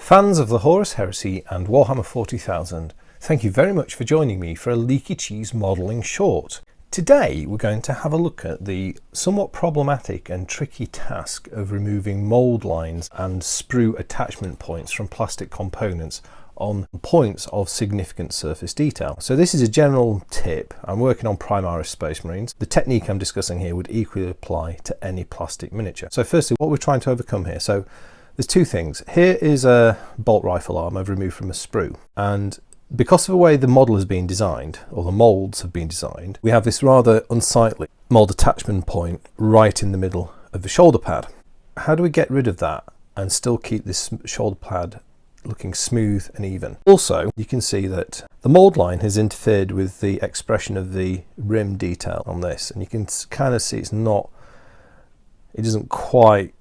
Fans of the Horus Heresy and Warhammer 40,000, thank you very much for joining me for a Leakycheese modelling short. Today we're going to have a look at the somewhat problematic and tricky task of removing mould lines and sprue attachment points from plastic components on points of significant surface detail. So this is a general tip. I'm working on Primaris Space Marines. The technique I'm discussing here would equally apply to any plastic miniature. So firstly, what we're trying to overcome here. So there's two things. Here is a bolt rifle arm I've removed from a sprue, and because of the way the model has been designed, or the moulds have been designed, we have this rather unsightly mould attachment point right in the middle of the shoulder pad. How do we get rid of that and still keep this shoulder pad looking smooth and even? Also, you can see that the mould line has interfered with the expression of the rim detail on this, and you can kind of see it doesn't quite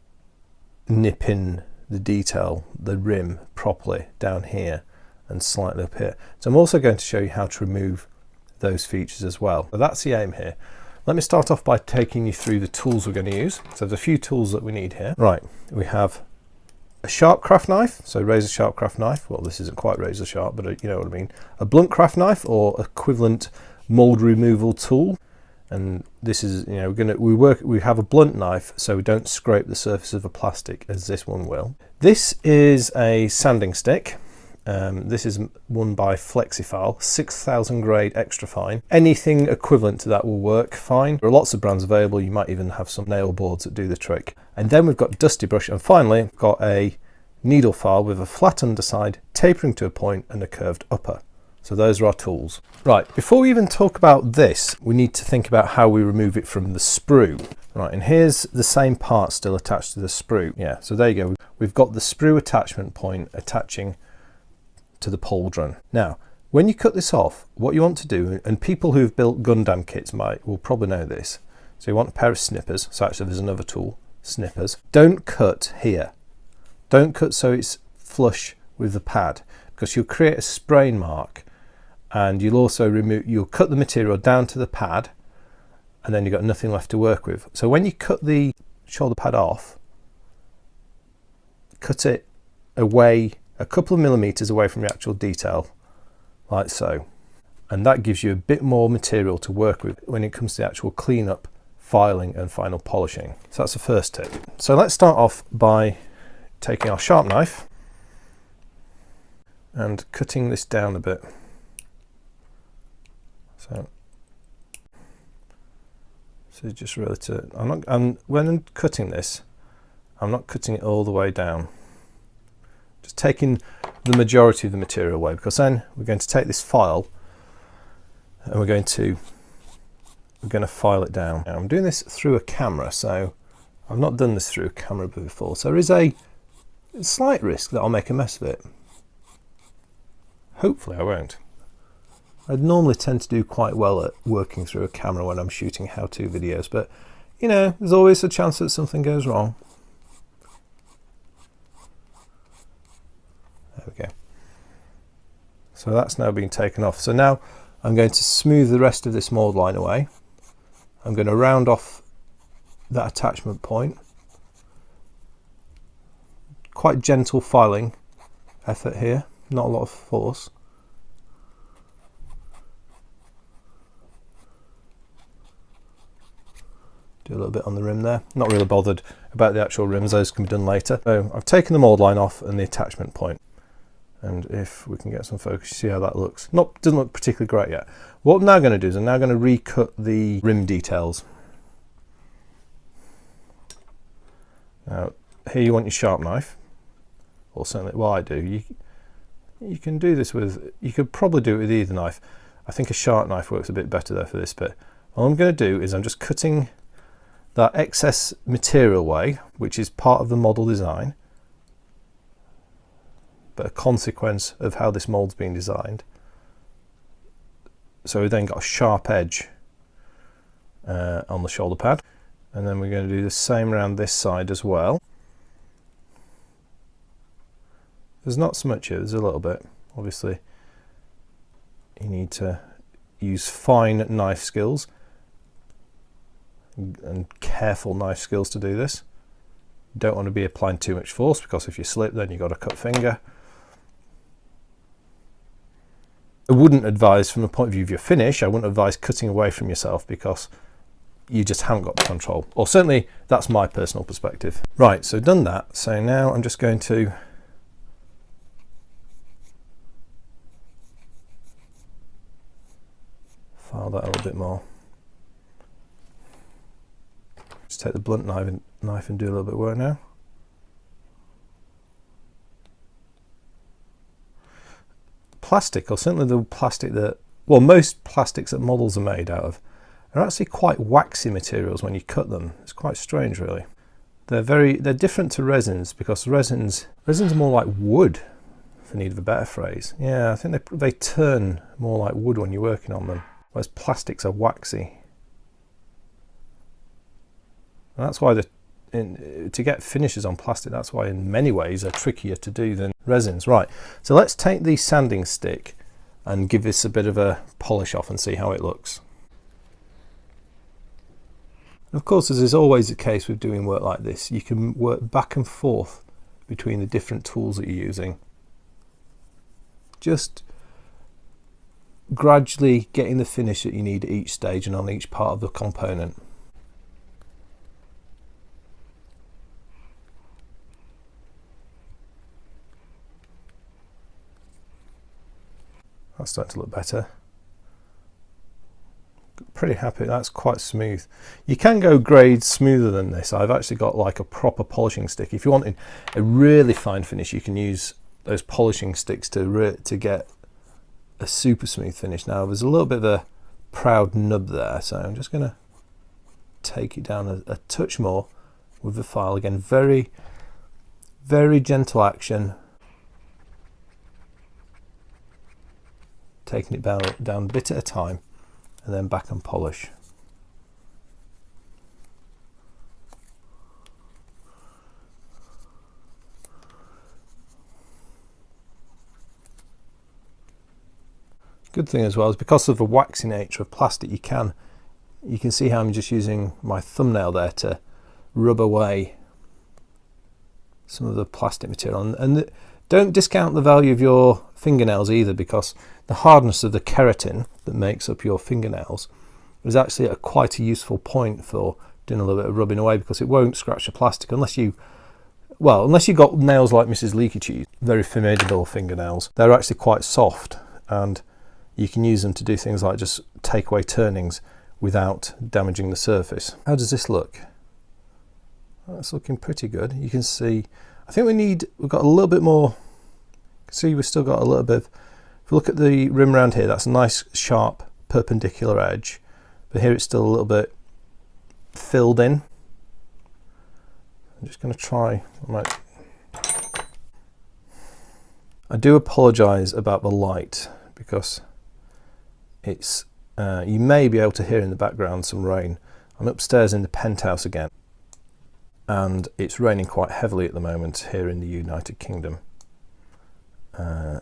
nip in the detail, the rim properly down here and slightly up here. So I'm also going to show you how to remove those features as well. So that's the aim here. Let me start off by taking you through the tools we're going to use. So there's a few tools that we need here. Right, we have a sharp craft knife, so razor sharp craft knife. Well, this isn't quite razor sharp, but you know what I mean. A blunt craft knife or equivalent mould removal tool. And this is, you know, we have a blunt knife so we don't scrape the surface of a plastic as this one will. This is a sanding stick. This is one by Flexifile, 6000 grade extra fine. Anything equivalent to that will work fine. There are lots of brands available. You might even have some nail boards that do the trick. And then we've got dusty brush, and finally we've got a needle file with a flat underside, tapering to a point, and a curved upper. So those are our tools. Right, before we even talk about this, we need to think about how we remove it from the sprue. Right, and here's the same part still attached to the sprue. Yeah, so there you go. We've got the sprue attachment point attaching to the pauldron. Now, when you cut this off, what you want to do, and people who've built Gundam kits will probably know this. So you want a pair of snippers. So actually there's another tool, snippers. Don't cut here. Don't cut so it's flush with the pad, because you'll create a sprain mark. And you'll cut the material down to the pad, and then you've got nothing left to work with. So when you cut the shoulder pad off, cut it away a couple of millimeters away from the actual detail, like so. And that gives you a bit more material to work with when it comes to the actual cleanup, filing and final polishing. So that's the first tip. So let's start off by taking our sharp knife and cutting this down a bit. So just really when I'm cutting this, I'm not cutting it all the way down. Just taking the majority of the material away, because then we're going to take this file and we're going to file it down. Now, I'm doing this through a camera, so I've not done this through a camera before. So there is a slight risk that I'll make a mess of it. Hopefully I won't. I'd normally tend to do quite well at working through a camera when I'm shooting how-to videos, but you know, there's always a chance that something goes wrong. There we go. So that's now been taken off. So now I'm going to smooth the rest of this mould line away. I'm going to round off that attachment point. Quite gentle filing effort here, not a lot of force. Do a little bit on the rim there. Not really bothered about the actual rims, those can be done later. So I've taken the mould line off and the attachment point. And if we can get some focus, you see how that looks. Doesn't look particularly great yet. What I'm now going to do is I'm now going to recut the rim details. Now, here you want your sharp knife, or certainly, well I do. You can do this with, you could probably do it with either knife. I think a sharp knife works a bit better though for this bit. All I'm going to do is I'm just cutting that excess material away, which is part of the model design, but a consequence of how this mould's been designed. So we then got a sharp edge on the shoulder pad, and then we're going to do the same around this side as well. There's not so much here, there's a little bit. Obviously you need to use fine knife skills and careful knife skills to do this. You don't want to be applying too much force, because if you slip then you've got a cut finger. I wouldn't advise, from the point of view of your finish, I wouldn't advise cutting away from yourself, because you just haven't got the control. Or certainly that's my personal perspective. Right, so done that. So now I'm just going to file that a little bit more. Just take the blunt knife and do a little bit of work now. Plastic, or certainly the plastic that, well, most plastics that models are made out of, are actually quite waxy materials when you cut them. It's quite strange, really. They're different to resins, because resins are more like wood, for need of a better phrase. Yeah, I think they turn more like wood when you're working on them, whereas plastics are waxy. And that's why to get finishes on plastic, that's why in many ways they're trickier to do than resins. Right, so let's take the sanding stick and give this a bit of a polish off and see how it looks. Of course, as is always the case with doing work like this, you can work back and forth between the different tools that you're using, just gradually getting the finish that you need at each stage and on each part of the component. That's starting to look better. Pretty happy, that's quite smooth. You can go grades smoother than this. I've actually got like a proper polishing stick. If you want a really fine finish, you can use those polishing sticks to get a super smooth finish. Now there's a little bit of a proud nub there, so I'm just going to take it down a touch more with the file. Again, very, very gentle action. Taking it down a bit at a time, and then back and polish. Good thing as well is because of the waxy nature of plastic, you can see how I'm just using my thumbnail there to rub away some of the plastic material. And don't discount the value of your fingernails either, because the hardness of the keratin that makes up your fingernails is actually at quite a useful point for doing a little bit of rubbing away, because it won't scratch the plastic unless you've got nails like Mrs. Leakycheese, very formidable fingernails. They're actually quite soft, and you can use them to do things like just take away turnings without damaging the surface. How does this look? That's looking pretty good. You can see, I think we've got a little bit more. See, we've still got a little bit. If you look at the rim around here, that's a nice sharp perpendicular edge, but here it's still a little bit filled in. I'm just going to try. I do apologise about the light, because it's you may be able to hear in the background some rain. I'm upstairs in the penthouse again, and it's raining quite heavily at the moment here in the United Kingdom.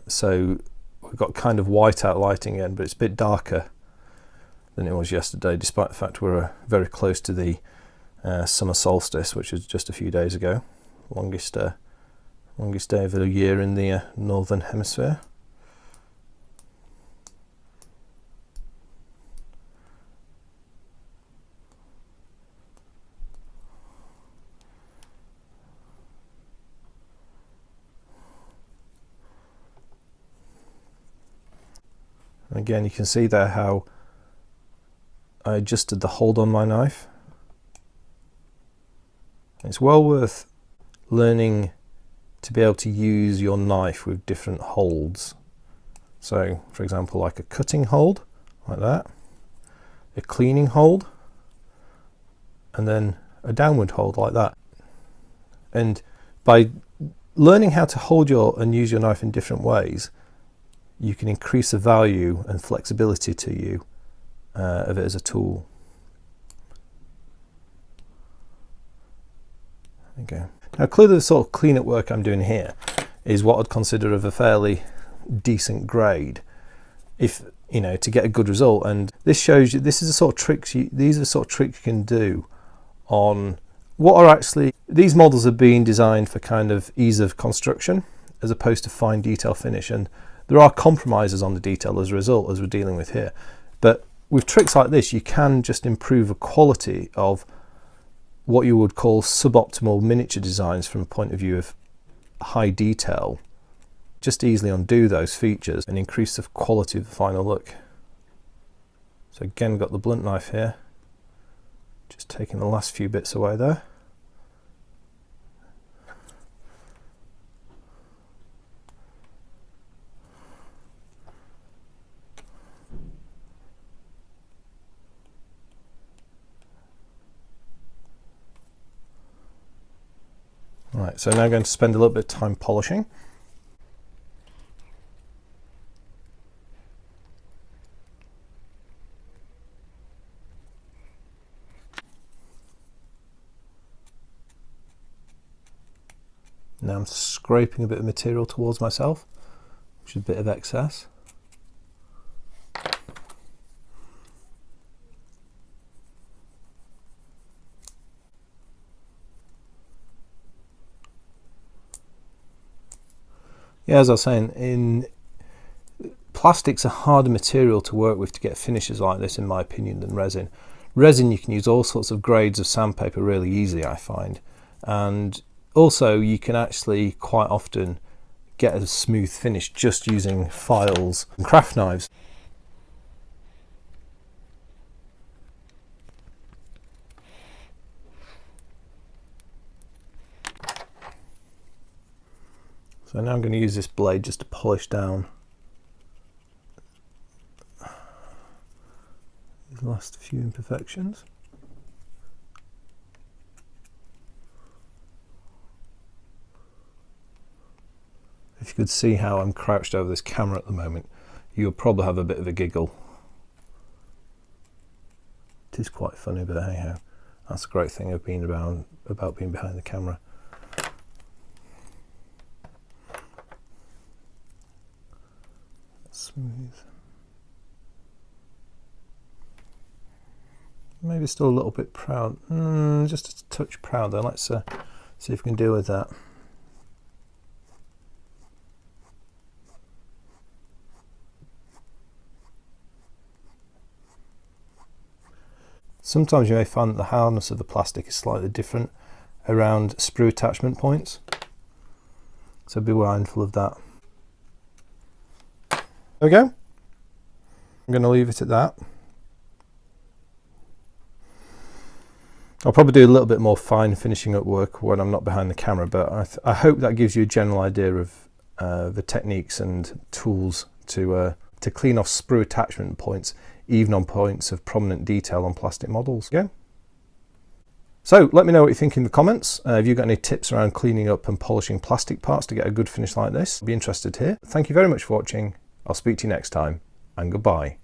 So we've got kind of white-out lighting again, but it's a bit darker than it was yesterday, despite the fact we're very close to the summer solstice, which was just a few days ago. Longest day of the year in the northern hemisphere. Again, you can see there how I adjusted the hold on my knife. It's well worth learning to be able to use your knife with different holds. So, for example, like a cutting hold, like that, a cleaning hold, and then a downward hold like that. And by learning how to hold and use your knife in different ways, you can increase the value and flexibility to you of it as a tool. There you go. Now clearly the sort of cleanup work I'm doing here is what I'd consider of a fairly decent grade, if to get a good result. And this shows you, this is the sort of tricks these are the sort of tricks you can do on what are actually, these models are being designed for kind of ease of construction as opposed to fine detail finish, and There are compromises on the detail as a result, as we're dealing with here. But with tricks like this, you can just improve the quality of what you would call suboptimal miniature designs from a point of view of high detail. Just easily undo those features and increase the quality of the final look. So again, got the blunt knife here, just taking the last few bits away there. Right, so now I'm going to spend a little bit of time polishing. Now I'm scraping a bit of material towards myself, which is a bit of excess. Yeah, as I was saying, plastic's a harder material to work with to get finishes like this, in my opinion, than resin. Resin, you can use all sorts of grades of sandpaper really easily, I find. And also, you can actually quite often get a smooth finish just using files and craft knives. So now I'm going to use this blade just to polish down these last few imperfections. If you could see how I'm crouched over this camera at the moment, you'll probably have a bit of a giggle. It is quite funny, but hey ho, that's the great thing of being about being behind the camera. Smooth. Maybe still a little bit proud, just a touch proud though. Let's see if we can deal with that. Sometimes you may find that the hardness of the plastic is slightly different around sprue attachment points, so be mindful of that. There we go. I'm going to leave it at that. I'll probably do a little bit more fine finishing up work when I'm not behind the camera, but I hope that gives you a general idea of the techniques and tools to clean off sprue attachment points, even on points of prominent detail on plastic models. Yeah. So let me know what you think in the comments. Have you got any tips around cleaning up and polishing plastic parts to get a good finish like this? I'll be interested here. Thank you very much for watching. I'll speak to you next time, and goodbye.